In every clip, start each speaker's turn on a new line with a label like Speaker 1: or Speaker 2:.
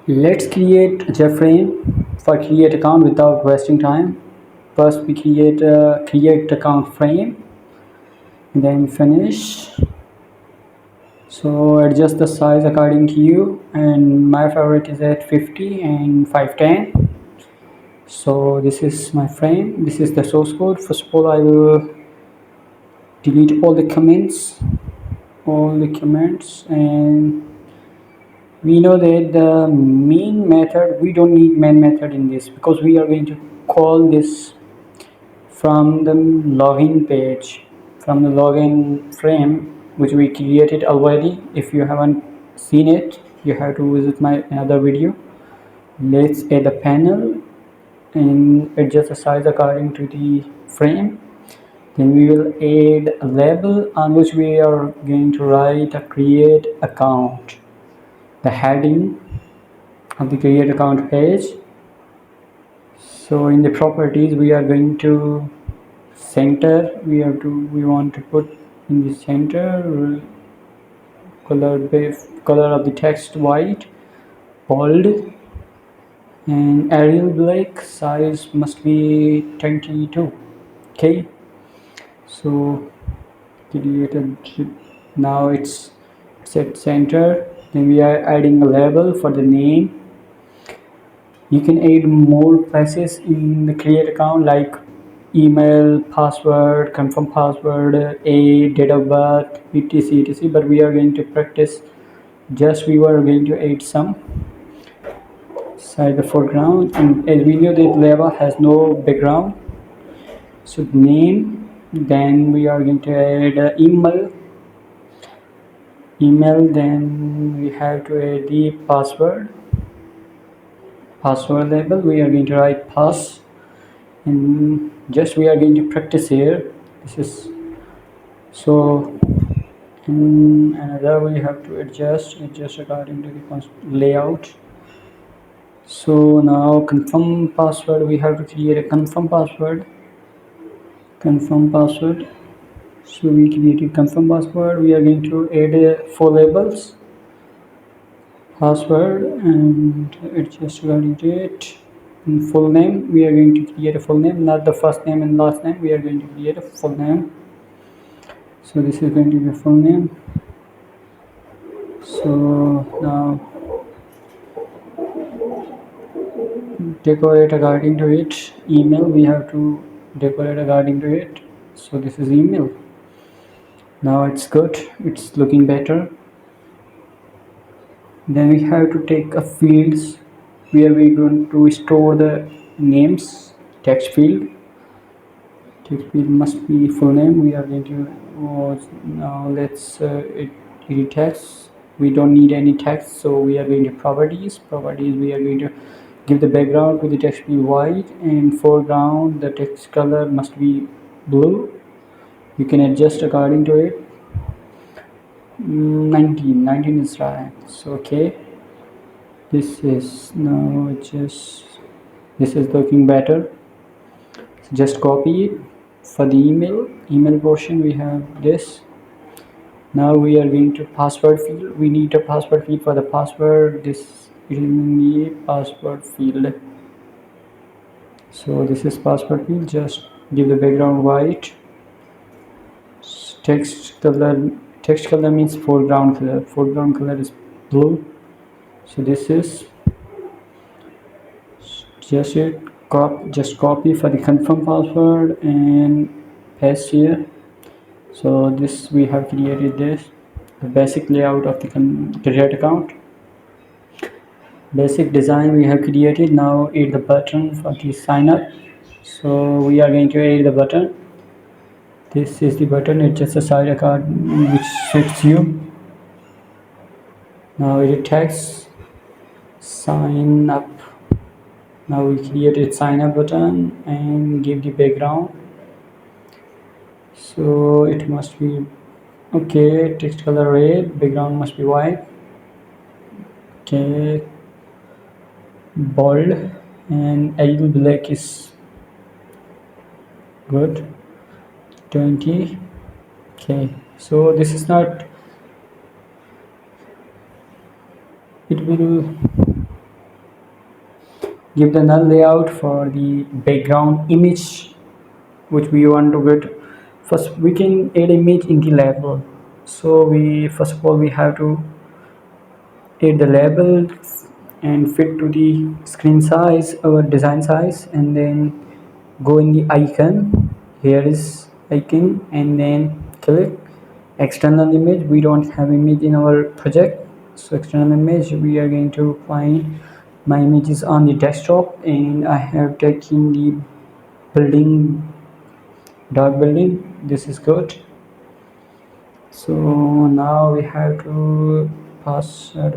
Speaker 1: Let's create JFrame for create account without wasting time. First we create a create account frame, then finish. So adjust the size according to you, and my favorite is at 50 and 510. So this is my frame, this is the source code. First of all, I will delete all the comments, and we know that the main method, we don't need main method in this because we are going to call this from the login page, from the login frame which we created already. If you haven't seen it, you have to visit my another video. Let's add a panel and adjust the size according to the frame. Then we will add a label on which we are going to write a create account, the heading of the create account page. So in the properties we are going to center, we want to put in the center color of the text white, bold, and Arial black. Size must be 22. Okay, so created. Now it's set center. Then we are adding a label for the name. You can add more places in the create account like email, password, confirm password, a date of birth, etc, but we are going to practice, just we were going to add some side the foreground, and as we know that label has no background. So name, then we are going to add email, then we have to add the password label. We are going to write pass, and just we are going to practice here. This is so in another we have to adjust according to the layout. So now confirm password, we have to create a confirm password. So we created confirm password. We are going to add 4 labels, password, and adjust according to it. And full name, we are going to create a full name, not the first name and last name. We are going to create a full name. So this is going to be a full name. So now decorate according to it. Email, we have to decorate according to it. So this is email. Now it's good, it's looking better. Then we have to take a fields where we're going to store the names. Text field must be full name. We are going to now let's edit text. We don't need any text, so we are going to properties. We are going to give the background to the text be white, and foreground the text color must be blue. You can adjust according to it. 19 is right. So okay, this is now this is looking better. So just copy it. For the email portion we have this. Now we are going to password field. We need a password field for the password. This is the password field. So this is password field. Just give the background white. Text color means foreground color is blue. So this is just copy for the confirm password and paste here. So this we have created the basic layout of the create account. Basic design we have created. Now add the button for the sign up. So we are going to add the button. This is the button. It's just a side card which suits you. Now edit text, sign up. Now we created sign up button and give the background. So it must be okay. Text color red, background must be white. Okay, bold, and Arial black is good. 20. Okay, so this is not, it will give the null layout for the background image which we want to get. First we can add image in the label. So we first of all we have to add the labels and fit to the screen size or design size, and then go in the icon. Here is icon, and then click external image. We don't have image in our project, so external image we are going to find my image is on the desktop, and I have taken the building, dark building. This is good. So now we have to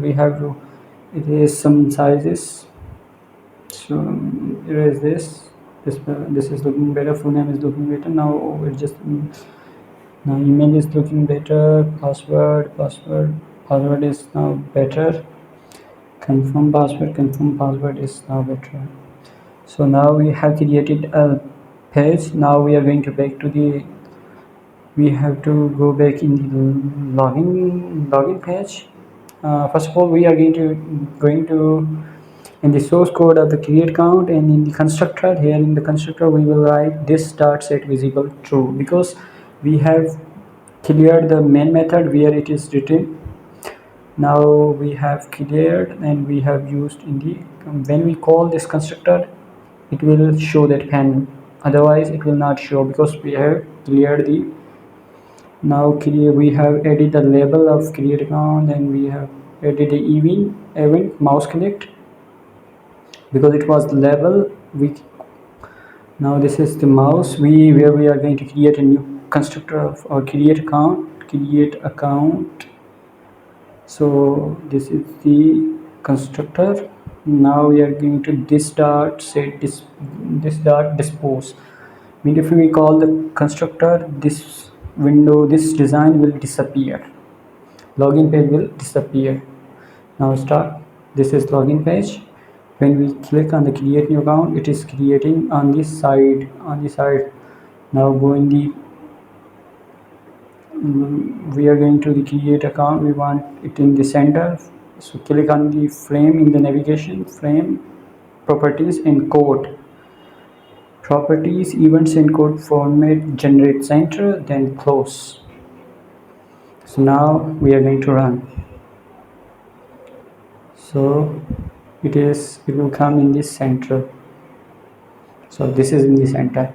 Speaker 1: we have to erase some sizes. So erase this is looking better, full name is looking better. Now we're just now email is looking better. Password is now better. Confirm password is now better. So now we have created a page. Now we are going to back to the we have to go back in the login page. First of all we are going to in the source code of the create count, and in the constructor, here in the constructor we will write this dot set visible true, because we have cleared the main method where it is written. Now we have cleared and we have used in the when we call this constructor it will show that panel, otherwise it will not show because we have cleared the. Now we have added the label of create account, and we have added the event mouse clicked because it was the label. We now this is the mouse where we are going to create a new constructor of or create account. So this is the constructor. Now we are going to this dot set this dot dispose. I mean, if we call the constructor, this window, this design will disappear, login page will disappear. Now start. This is login page. When we click on the create new account, it is creating on this side. Now go in the we are going to the create account. We want it in the center, so click on the frame in the navigation, frame, properties, and code. Properties, events, and code format, generate center, then close. So now we are going to run. So it will come in this center. So this is in the center.